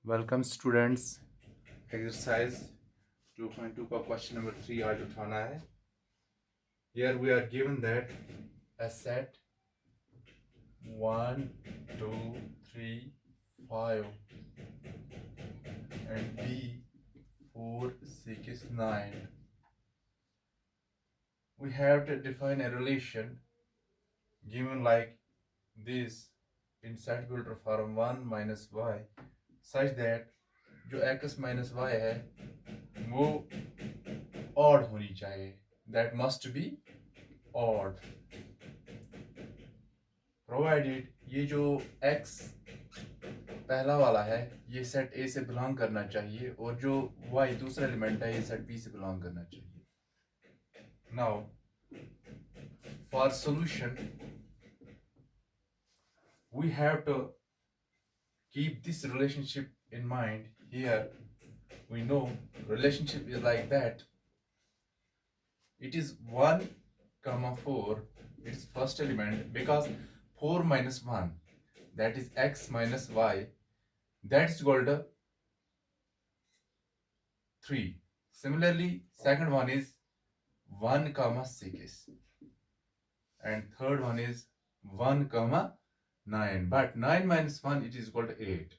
Welcome students. Exercise 2.2 का question number 3 आज उठाना है। Here we are given that a set 1 2 3 5 and b 4 6 9. We have to define a relation given like this in set builder form 1 minus y such that जो x minus y है वो odd होनी चाहिए, that must be odd provided ये जो x पहला वाला है ये सेट A से बिलोंग करना चाहिए और जो y दूसरा एलिमेंट है ये सेट B से बिलोंग करना चाहिए। Now for solution we have to keep this relationship in mind. Here we know relationship is like that. It is 1 comma 4 its first element because 4 minus 1 that is x minus y that is equal to 3. Similarly second one is 1 comma 6 and third one is 1 comma 9 but 9 minus 1 it is equal to 8.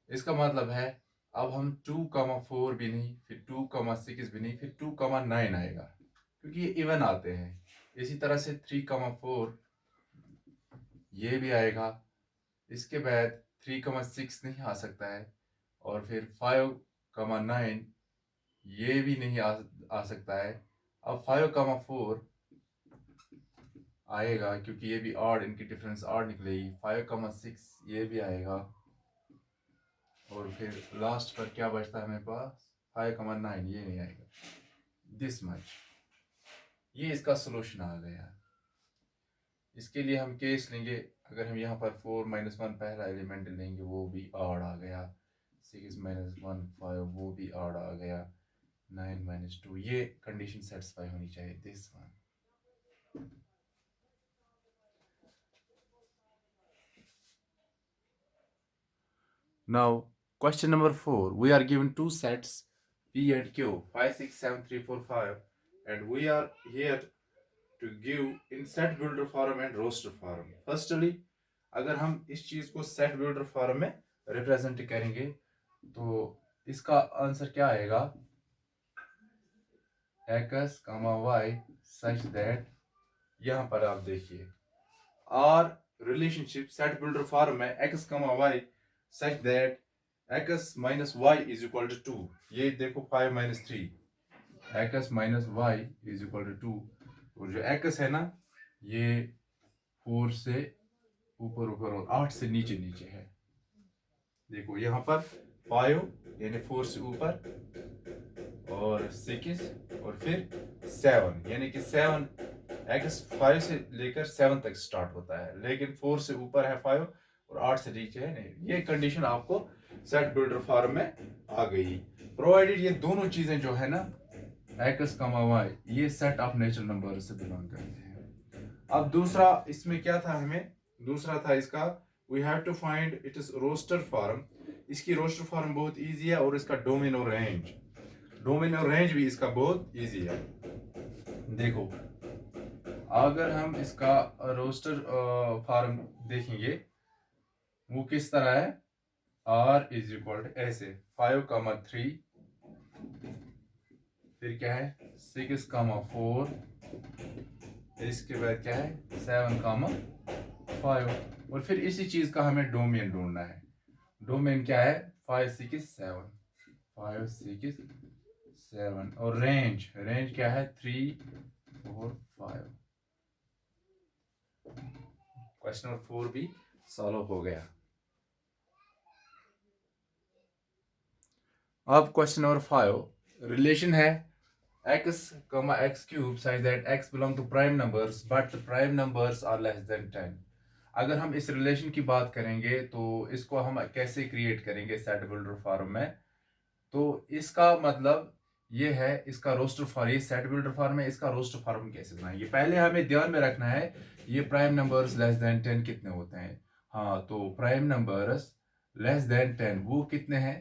इसका मतलब है अब हम 2 comma 4 भी नहीं फिर 2 comma 6 भी नहीं फिर 2 comma 9 आएगा क्योंकि ये इवन आते हैं। इसी तरह से 3 comma 4 ये भी आएगा, इसके बाद 3 comma 6 नहीं आ सकता है और फिर 5 comma 9 ये भी नहीं आ सकता है। अब 5 comma 4 आएगा क्योंकि ये भी ऑड, इनकी डिफरेंस ऑड निकलेगी। 5 comma 6 ये भी आएगा और फिर लास्ट पर क्या बचता है हमें पास 5 comma 9 ये नहीं आएगा। दिस मच, ये इसका सोल्यूशन आ गया। इसके लिए हम केस लेंगे, अगर हम यहाँ पर 4 minus 1 पहला एलिमेंट लेंगे वो भी ऑड आ गया, 6 minus 1 5 वो भी ऑड आ गया, 9 minus 2 ये कंडीशन सेटिस्फाई होनी चाहिए। This one now question number 4 we are given two sets P and Q 5 6 7 3 4 5 and we are here to give in set builder form and roster form. Firstly अगर हम इस चीज को set builder form में represent करेंगे तो इसका answer क्या आएगा, x, y such that यहाँ पर आप देखिए R relationship set builder form में x, y such that x minus y is equal to 2। ये देखो 5 minus 3 x minus y is equal to 2 और जो x है ना ये 4 से ऊपर ऊपर और 8 से नीचे नीचे है। देखो यहाँ पर 5 यानी 4 से ऊपर और 6 और फिर 7 यानी कि 7 x 5 से लेकर 7 तक स्टार्ट होता है लेकिन 4 से ऊपर है 5 और 8 से नीचे है नहीं। ये कंडीशन आपको सेट बिल्डर फॉर्म में आ गई प्रोवाइडेड ये दोनों चीजें जो है ना x, y ये सेट ऑफ नेचुरल नंबर से बिलोंग करते हैं। अब दूसरा इसमें क्या था, हमें दूसरा था इसका we have to find it is roster form. इसकी रोस्टर फॉर्म बहुत इजी है और इसका डोमेन और रेंज भी इसका बहुत इजी है। देखो अगर हम इसका रोस्टर फॉर्म देखेंगे वो किस तरह है, r इज इक्वल टू ऐसे 5 comma 3 फिर क्या है 6 comma 4 इसके बाद क्या है 7 comma 5 और फिर इसी चीज का हमें डोमेन ढूंढना है। डोमेन क्या है 5 6 7 5 6 7 और रेंज क्या है 3 4 5। क्वेश्चन नंबर 4 भी सॉल्व हो गया। अब क्वेश्चन नंबर 5 रिलेशन है x, x cube such that x belong to prime numbers but the prime numbers are less than 10। अगर हम इस रिलेशन की बात करेंगे तो इसको हम कैसे क्रिएट करेंगे सेट बिल्डर फॉर्म में, तो इसका मतलब ये है इसका रोस्टर फॉर्म, ये सेट बिल्डर फॉर्म है, इसका रोस्टर फॉर्म कैसे बनाएंगे पहले हमें ध्यान में रखना है ये प्राइम नंबर्स लेस देन 10 कितने होते हैं। हाँ तो प्राइम नंबर्स लेस देन 10 वो कितने हैं?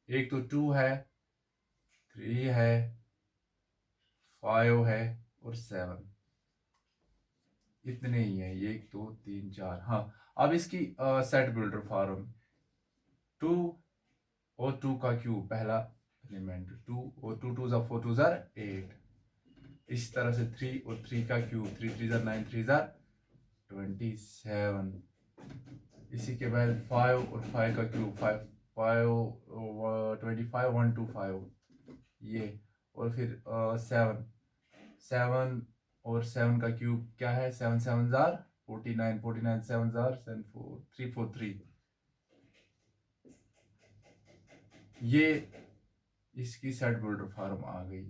एक तो 2 है, 3 है, 5 है और 7, इतने ही है। 1 2 3 4। हाँ, अब इसकी सेट बिल्डर फॉर्म 2 और 2 का क्यूब पहला एलिमेंट 2 और 2 2 4 2 8। इस तरह से 3 और 3 का क्यूब 3 3 9 3 27। इसी के बाद 5 और 5 का क्यूब 5 5 25 1 2 5 ये। और फिर 7 7 और 7 का क्यूब क्या है? 7 7 49 49 7 7 4 3 4 3। ये इसकी सेट बिल्डर फॉर्म आ गई।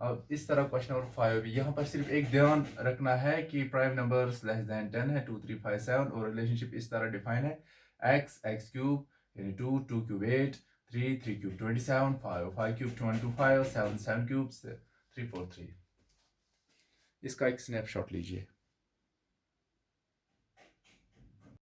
अब इस तरह क्वेश्चन नंबर 5 भी यहाँ पर सिर्फ एक ध्यान रखना है कि प्राइम नंबर्स लेस देन 10 है 2 3 5 7 और रिलेशनशिप इस तरह डिफाइन है x क्यूब यानी 2 2 क्यूब 8 3 3 क्यूब 27 5 5 क्यूब 25 7 7 क्यूब 3 4 3। इसका एक स्नैपशॉट लीजिए।